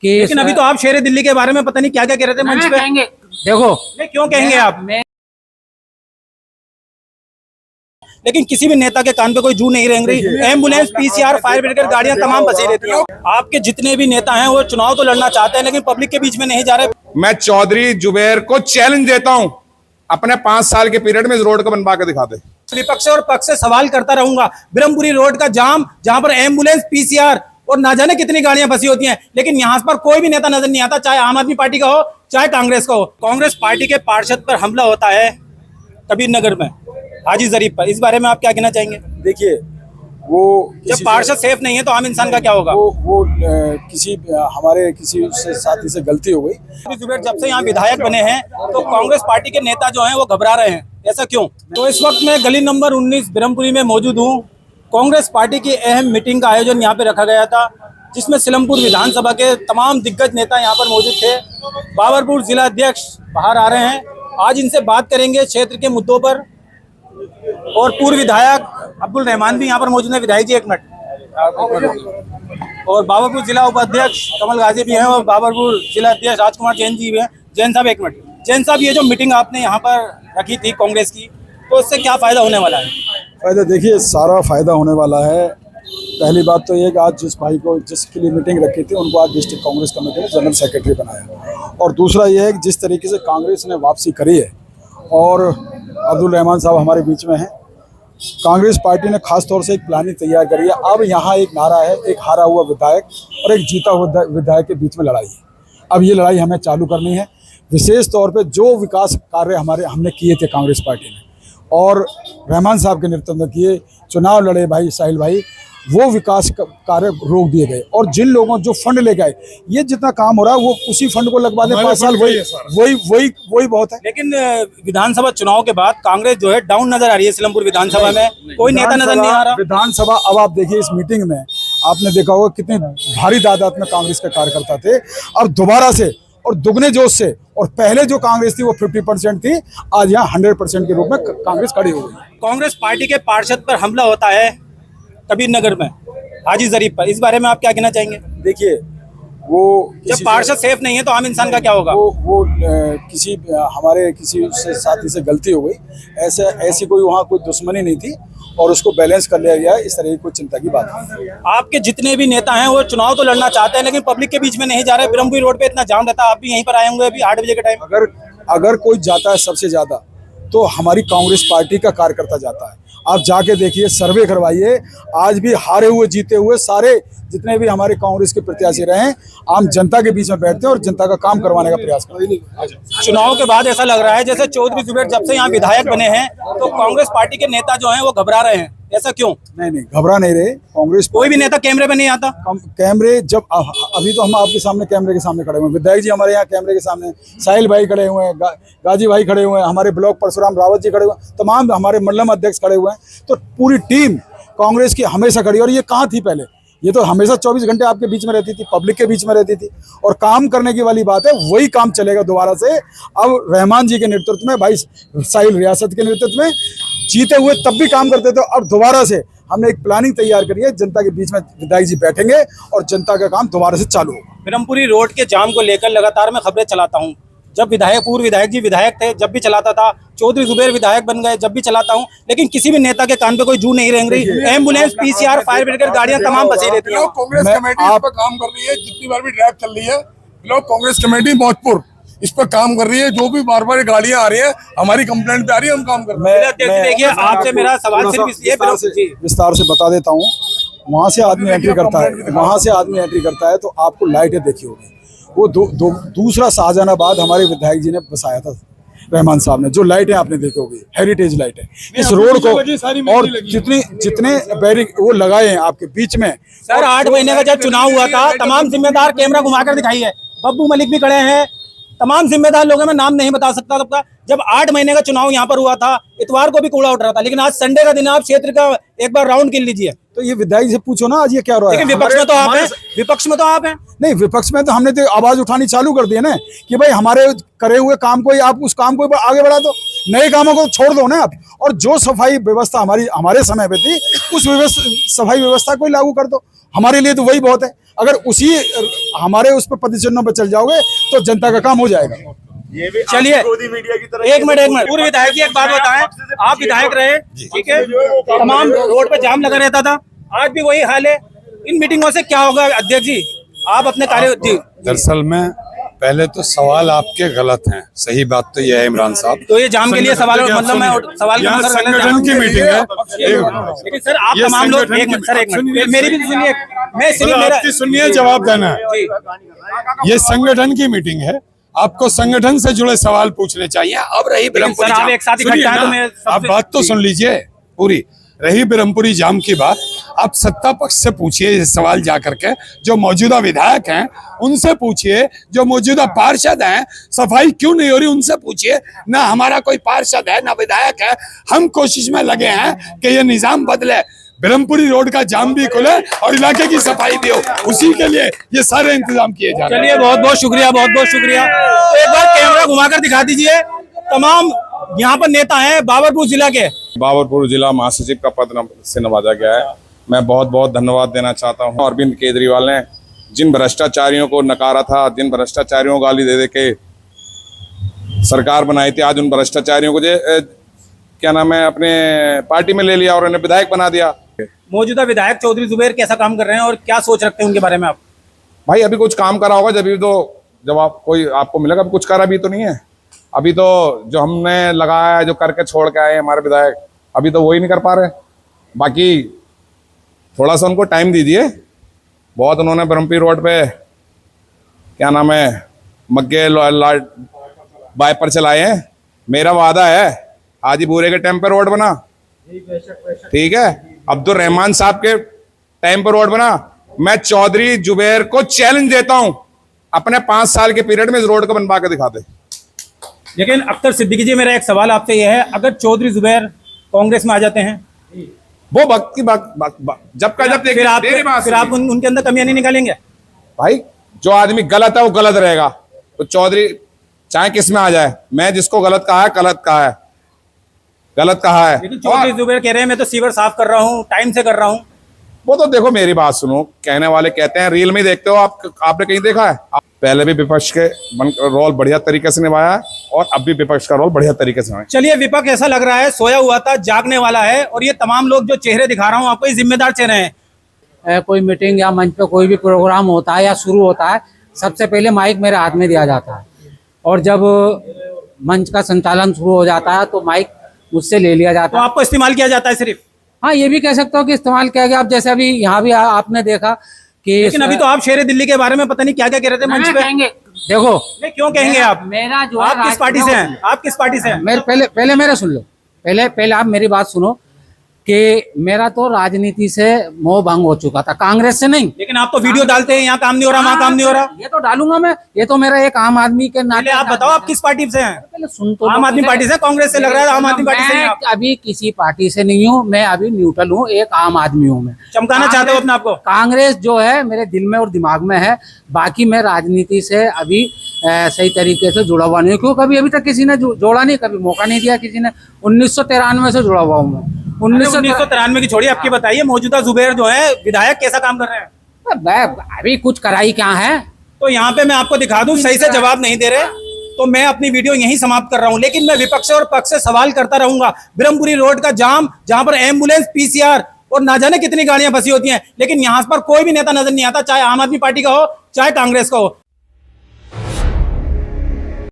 कि लेकिन अभी तो आप शेर दिल्ली के बारे में पता नहीं क्या क्या कह रहे थे मंच पे। कहेंगे, देखो नहीं, क्यों कहेंगे आप? लेकिन किसी भी नेता के कान पे कोई जू नहीं रेंग रही। एम्बुलेंस, पीसीआर, फायर ब्रिगेड गाड़ियां तमाम फंसी रहती हैं। आपके जितने भी नेता हैं वो चुनाव तो लड़ना चाहते हैं लेकिन पब्लिक के बीच में नहीं जा रहे। मैं चौधरी जुबैर को चैलेंज देता हूं, अपने 5 साल के पीरियड में इस रोड को बनवा के दिखा दे। विपक्ष और पक्ष से सवाल करता रहूंगा। ब्रह्मपुरी रोड का जाम, जहां पर एम्बुलेंस, पीसीआर और ना जाने कितनी गाड़ियां फंसी होती हैं, लेकिन यहां पर कोई भी नेता नजर नहीं आता, चाहे आम आदमी पार्टी का हो चाहे कांग्रेस का हो। कांग्रेस पार्टी के पार्षद पर हमला होता है कबीर नगर में हाजी जरीफ पर, इस बारे में आप क्या कहना चाहेंगे? देखिए, वो जब पार्षद सेफ नहीं है तो आम इंसान का क्या होगा? वो हमारे किसी साथी से गलती हो गई। जुबैर जब से यहाँ विधायक बने हैं तो कांग्रेस पार्टी के नेता जो हैं वो घबरा रहे हैं, ऐसा क्यों? तो इस वक्त मैं गली नंबर 19 ब्रह्मपुरी में मौजूद हूँ। कांग्रेस पार्टी की अहम मीटिंग का आयोजन यहाँ पे रखा गया था, जिसमें सिलमपुर विधानसभा के तमाम दिग्गज नेता यहाँ पर मौजूद थे। बाबरपुर जिला अध्यक्ष बाहर आ रहे हैं, आज इनसे बात करेंगे क्षेत्र के मुद्दों पर। और पूर्व विधायक अब्दुल रहमान भी यहाँ पर मौजूद है। विधायक जी, एक मिनट। और बाबरपुर जिला उपाध्यक्ष कमल गाजी भी हैं और बाबरपुर जिला अध्यक्ष राजकुमार जैन जी भी हैं। जैन साहब, एक मिनट। जैन साहब, ये जो मीटिंग आपने यहाँ पर रखी थी कांग्रेस की, तो इससे क्या फायदा होने वाला है? फायदा देखिए, सारा फायदा होने वाला है। पहली बात तो ये कि आज जिस भाई को जिसके लिए मीटिंग रखी थी उनको आज डिस्ट्रिक्ट कांग्रेस कमेटी में जनरल सेक्रेटरी बनाया। और दूसरा ये है कि जिस तरीके से कांग्रेस ने वापसी करी है और अब्दुल रहमान साहब हमारे बीच में हैं, कांग्रेस पार्टी ने खास तौर से एक प्लानिंग तैयार करी है। अब यहाँ एक नारा है, एक हारा हुआ विधायक और एक जीता हुआ विधायक के बीच में लड़ाई है। अब ये लड़ाई हमें चालू करनी है। विशेष तौर पे जो विकास कार्य हमने किए थे कांग्रेस पार्टी ने और रहमान साहब के नेतृत्व में किए, चुनाव लड़े भाई साहिल भाई, वो विकास कार्य रोक दिए गए। और जिन लोगों जो फंड लेके आए, ये जितना काम हो रहा है वो उसी फंड को लगवा दे 5 साल, वही बहुत है। लेकिन विधानसभा चुनाव के बाद कांग्रेस जो है डाउन नजर आ रही है। सिलमपुर विधानसभा में कोई नेता नजर नहीं आ रहा। विधानसभा, अब आप देखिए इस मीटिंग में आपने देखा होगा कितने भारी तादाद में कांग्रेस के कार्यकर्ता थे। अब दोबारा से और दुगने जोश से, और पहले जो कांग्रेस थी वो 50% थी, आज यहाँ 100% के रूप में कांग्रेस खड़ी हो गई। कांग्रेस पार्टी के पार्षद पर हमला होता है कबीर नगर में हाजी जरीफ पर, इस बारे में आप क्या कहना चाहेंगे? देखिए, वो जब पार्षद सेफ नहीं है तो आम इंसान का क्या होगा? हमारे किसी साथी से गलती हो गई। ऐसी कोई वहाँ कोई दुश्मनी नहीं थी और उसको बैलेंस कर लिया गया। इस तरह की कोई चिंता की बात नहीं। आपके जितने भी नेता हैं वो चुनाव तो लड़ना चाहते हैं लेकिन पब्लिक के बीच में नहीं जा रहे। ब्रह्मपुरी रोड पे इतना जाम रहता है, आप भी यहीं पर आए होंगे अभी 8 बजे के टाइम। अगर कोई जाता है सबसे ज्यादा तो हमारी कांग्रेस पार्टी का कार्यकर्ता जाता है। आप जाके देखिए, सर्वे करवाइए। आज भी हारे हुए जीते हुए सारे जितने भी हमारे कांग्रेस के प्रत्याशी रहे हैं, आम जनता के बीच में बैठते हैं और जनता का काम करवाने का प्रयास करते हैं। चुनाव के बाद ऐसा लग रहा है जैसे चौधरी जुबैर जब से यहाँ विधायक बने हैं तो कांग्रेस पार्टी के नेता जो हैं वो घबरा रहे हैं, ऐसा क्यों? नहीं, घबरा नहीं रहे। कांग्रेस कोई भी नेता कैमरे पे नहीं आता। कैमरे जब अभी तो हम आपके सामने कैमरे के सामने खड़े हुए हैं। विधायक जी हमारे यहाँ कैमरे के सामने, साहिल भाई खड़े हुए हैं, गाजी भाई खड़े हुए हैं, हमारे ब्लॉक परशुराम रावत जी खड़े हुए हैं, तमाम हमारे मंडलम अध्यक्ष खड़े हुए हैं। तो पूरी टीम कांग्रेस की हमेशा खड़ी। और ये कहाँ थी पहले? ये तो हमेशा 24 घंटे आपके बीच में रहती थी, पब्लिक के बीच में रहती थी। और काम करने की वाली बात है, वही काम चलेगा दोबारा से। अब रहमान जी के नेतृत्व में, भाई साहिल रियासत के नेतृत्व में, जीते हुए तब भी काम करते थे। अब दोबारा से हमने एक प्लानिंग तैयार करी है। जनता के बीच में विधायक जी बैठेंगे और जनता का काम दोबारा से चालू होगा। ब्रह्मपुरी रोड के जाम को लेकर लगातार मैं खबरें चलाता हूँ। जब पूर्व विधायक जी विधायक थे जब भी चलाता था, चौधरी जुबैर विधायक बन गए जब भी चलाता हूँ, लेकिन किसी भी नेता के कान पे कोई जू नहीं रेंग रही। एम्बुलेंस, पीसीआर, फायर ब्रिगेड गाड़ियां तमाम फंसी रहती हैं। कांग्रेस कमेटी इस पर काम कर रही है। जितनी बार भी ड्राइव चल रही है, ब्लॉक कांग्रेस कमेटी मौजपुर इस पर काम कर रही है। जो भी बार बार गाड़ियां आ रही है, हमारी कंप्लेंट पे आ रही है, हम काम कर रहे हैं। देखिए, आपसे मेरा सवाल सिर्फ विस्तार से बता देता हूँ। वहाँ से आदमी एंट्री करता है, तो आपको लाइटें देखी होगी। वो दूसरा शाहजहानाबाद हमारे विधायक जी ने बसाया था, रहमान साहब ने। जो लाइटें आपने देखी होगी, हेरिटेज लाइटें, इस रोड को और जितने बैरिंग वो लगाए हैं आपके बीच में। सर, 8 महीने का जब चुनाव हुआ था, तमाम जिम्मेदार कैमरा घुमाकर दिखाई है। बब्बू मलिक भी खड़े हैं, तमाम जिम्मेदार लोगों में नाम नहीं बता सकता सबका। जब 8 महीने का चुनाव यहाँ पर हुआ था, इतवार को भी कूड़ा उठ रहा था, लेकिन आज संडे का दिन, आप क्षेत्र का एक बार राउंड गिन लीजिए। तो ये विधायक से पूछो ना, आज ये क्या हो रहा है? लेकिन विपक्ष में तो आप हैं। विपक्ष में तो आप हैं। नहीं, विपक्ष में तो हमने तो आवाज उठानी चालू कर दी है ना कि भाई हमारे करे हुए काम को ही, आप उस काम को आगे बढ़ा दो। नए कामों को छोड़ दो ना आप, और जो सफाई व्यवस्था हमारे समय पे थी उस सफाई व्यवस्था को ही लागू कर दो। हमारे लिए तो वही बहुत है। अगर उसी हमारे उस पर पदचिन्हों पर चल जाओगे तो जनता का काम हो जाएगा। चलिए एक मिनट पूर्व विधायक जी एक बात बताएं, आप विधायक रहे, ठीक है, तमाम रोड पे जाम लगा रहता था, आज भी वही हाल है। इन मीटिंगों से क्या होगा अध्यक्ष जी, आप अपने कार्य जी। दरअसल में पहले तो सवाल आपके गलत हैं, सही बात तो यह है इमरान साहब। तो ये जाम के लिए सवाल मतलब मैं सवाल यहाँ संगठन की मीटिंग है। लेकिन सर आप तमाम लोग एक मिनट मेरी भी सुनिए, मैं सिर्फ मेरा आपकी सुनिए, जवाब देना है। ये संगठन की मीटिंग है, आपको संगठन से जुड़े सवाल पूछने चाहिए। अब रही ब्रह्मपुरी आप एक साथ इकट्ठा हैं तो मैं आप बात तो सुन लीजिए पूरी। रही ब्रह्मपुरी जाम की बात, आप सत्ता पक्ष से पूछिए ये सवाल जाकर के, जो मौजूदा विधायक हैं उनसे पूछिए, जो मौजूदा पार्षद हैं सफाई क्यों नहीं हो रही उनसे पूछिए। ना हमारा कोई पार्षद है ना विधायक है, हम कोशिश में लगे हैं कि ये निजाम बदले, ब्रह्मपुरी रोड का जाम भी खुले और इलाके की सफाई भी हो, उसी के लिए ये सारे इंतजाम किए जा रहे हैं। चलिए बहुत बहुत शुक्रिया, बहुत बहुत शुक्रिया। एक बार कैमरा घुमाकर दिखा दीजिए, तमाम यहाँ पर नेता हैं बाबरपुर जिला के। बाबरपुर जिला महासचिव का पद से नवाजा गया है। मैं बहुत बहुत धन्यवाद देना चाहता हूँ अरविंद केजरीवाल ने, जिन भ्रष्टाचारियों को नकारा था, जिन भ्रष्टाचारियों को गाली दे दे के सरकार बनाई थी, आज उन भ्रष्टाचारियों को क्या नाम है अपने पार्टी में ले लिया और उन्हें विधायक बना दिया। मौजूदा विधायक चौधरी जुबैर कैसा काम कर रहे हैं और क्या सोच रखते हैं उनके बारे में आप? भाई अभी कुछ काम करा होगा जब आप कोई आपको मिलेगा, अभी कुछ करा भी तो नहीं है। अभी तो जो हमने लगाया है, जो करके छोड़ के आए हमारे विधायक, अभी तो वही नहीं कर पा रहे। बाकी थोड़ा सा उनको टाइम दीजिए। बहुत उन्होंने ब्रह्मपुरी रोड पे क्या नाम है मग्गे वाइपर चलाए हैं। मेरा वादा है हाजी बूरे के टाइम पे रोड बना, ठीक है, अब्दुल रहमान साहब के टाइम पे रोड बना। मैं चौधरी जुबैर को चैलेंज देता हूं, अपने 5 साल के पीरियड में इस रोड को बनवा के दिखा दे। लेकिन अख्तर सिद्दीकी जी, मेरा एक सवाल आपसे यह है, अगर चौधरी जुबैर कांग्रेस में आ जाते हैं, वो वक्त की बात जब का जब फिर आप उनके अंदर कमियां नहीं निकालेंगे? भाई जो आदमी गलत है वो गलत रहेगा। तो चौधरी चाहे किस में आ जाए, मैं जिसको गलत कहा है गलत कहा है। लेकिन चौधरी जुबैर कह रहे हैं मैं तो सीवर साफ कर रहा हूँ, टाइम से कर रहा हूँ। वो तो देखो मेरी बात सुनो, कहने वाले कहते हैं, रील में देखते हो आपने कहीं देखा है? पहले भी विपक्ष के रोल बढ़िया तरीके से निभाया है और अब भी विपक्ष का रोल बढ़िया तरीके से निभाया। चलिए विपक्ष ऐसा लग रहा है सोया हुआ था, जागने वाला है, और ये तमाम लोग जो चेहरे दिखा रहा हूँ आपको, ये जिम्मेदार चेहरे हैं। कोई मीटिंग या मंच पे कोई भी प्रोग्राम होता है या शुरू होता है, सबसे पहले माइक मेरे हाथ में दिया जाता है, और जब मंच का संचालन शुरू हो जाता है तो माइक मुझसे ले लिया जाता तो है। आपको इस्तेमाल किया जाता है सिर्फ? हाँ, ये भी कह सकते हो कि इस्तेमाल किया गया। अब जैसे अभी यहाँ भी आपने देखा कि लेकिन अभी तो आप शेर दिल्ली के बारे में पता नहीं क्या क्या कह रहे थे मंच पे। कहेंगे, देखो नहीं क्यों कहेंगे आप? मेरा जो आप किस पार्टी से हैं? आप किस पार्टी से हैं? मेरे पहले मेरा सुन लो, पहले आप मेरी बात सुनो कि मेरा तो राजनीति से मोह भंग हो चुका था, कांग्रेस से नहीं। लेकिन आप तो वीडियो डालते हैं, यहाँ काम नहीं हो रहा, वहाँ काम नहीं हो रहा। ये तो डालूंगा मैं, ये तो मेरा एक आम आदमी के नाते। पहले आप बताओ आप किस पार्टी से हैं? पहले सुन तो आम आदमी पार्टी से? कांग्रेस से लग रहा है आम आदमी पार्टी से हैं आप। मैं अभी किसी पार्टी से नहीं हूँ, मैं अभी न्यूट्रल हूँ, एक आम आदमी हूँ। मैं चमकाना चाहते हो अपने आप को? कांग्रेस जो है मेरे दिल में और दिमाग में है, बाकी मैं राजनीति से अभी सही तरीके से जुड़ा हुआ नहीं हूँ, क्योंकि कभी अभी तक किसी ने जोड़ा नहीं, कभी मौका नहीं दिया किसी ने। 1993 से जुड़ा हुआ हूँ मैं। 1993 की छोड़िए, आपकी बताइए मौजूदा जुबैर जो है विधायक कैसा काम कर रहे हैं? अभी कुछ कराई क्या है? तो यहाँ पे मैं आपको दिखा दूं, सही से जवाब नहीं दे रहे तो मैं अपनी वीडियो यहीं समाप्त कर रहा हूं। लेकिन मैं विपक्ष और पक्ष से सवाल करता रहूंगा। ब्रह्मपुरी रोड का जाम, जहां पर एम्बुलेंस, पीसीआर और ना जाने कितनी गाड़ियां फंसी होती हैं, लेकिन यहाँ पर कोई भी नेता नजर नहीं आता, चाहे आम आदमी पार्टी का हो चाहे कांग्रेस का हो।